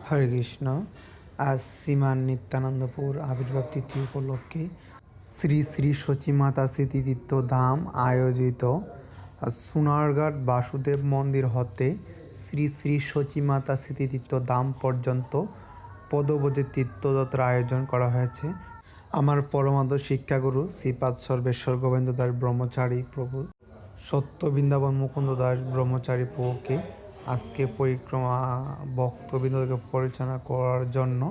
হরে কৃষ্ণ। আজ শ্রীমান নিত্যানন্দপুর আবির্ভাব তিথি উপলক্ষে শ্রী শ্রী সচিমাতা স্মৃতিতীর্থ ধাম আয়োজিত সোনারঘাট বাসুদেব মন্দির হতে শ্রী শ্রী সচিমাতা স্মৃতিতীর্থ ধাম পর্যন্ত পদব্রজে তীর্থযাত্রা আয়োজন করা হয়েছে। আমার পরমাদ শিক্ষাগুরু শ্রীপাদ সর্বেশ্বর গোবিন্দ দাস ব্রহ্মচারী প্রভু, সত্য বৃন্দাবন মুকুন্দ দাস ব্রহ্মচারী প্রভুকে আজকে পরিক্রমা ভক্তবৃন্দকে পরিচালনা করার জন্য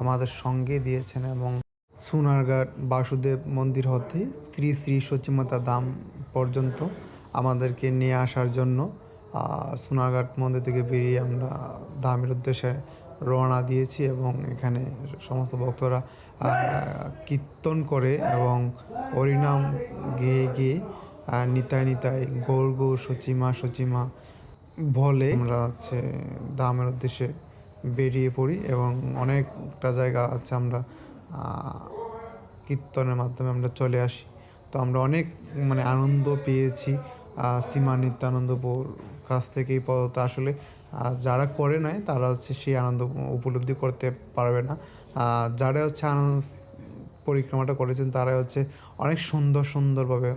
আমাদের সঙ্গে দিয়েছেন এবং সোনারঘাট বাসুদেব মন্দির হতে শ্রী শ্রী সচিমাতা ধাম পর্যন্ত আমাদেরকে নিয়ে আসার জন্য সোনারঘাট মন্দির থেকে বেরিয়ে আমরা ধামের উদ্দেশ্যে রওনা দিয়েছি এবং এখানে সমস্ত ভক্তরা কীর্তন করে এবং হরিনাম গেয়ে গেয়ে নিতাই নিতাই গৌর গৌর সচিমা সচিমা বলে আমরা ধামের উদ্দেশ্যে বেরিয়ে পড়ি এবং অনেকটা জায়গা আছে আমরা কীর্তনের মাধ্যমে আমরা চলে আসি। তো আমরা অনেক আনন্দ পেয়েছি শ্রীমান নিত্যানন্দপুর কাছ থেকে। এই পদটা আসলে যারা করে নাই তারা সেই আনন্দ উপলব্ধি করতে পারবে না। যারা আনন্দ পরিক্রমাটা করেছেন তারা অনেক সুন্দরভাবে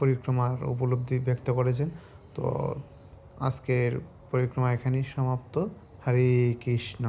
পরিক্রমার উপলব্ধি ব্যক্ত করেছেন। তো আজকের পরিক্রমা এখানেই সমাপ্ত। হরে কৃষ্ণ।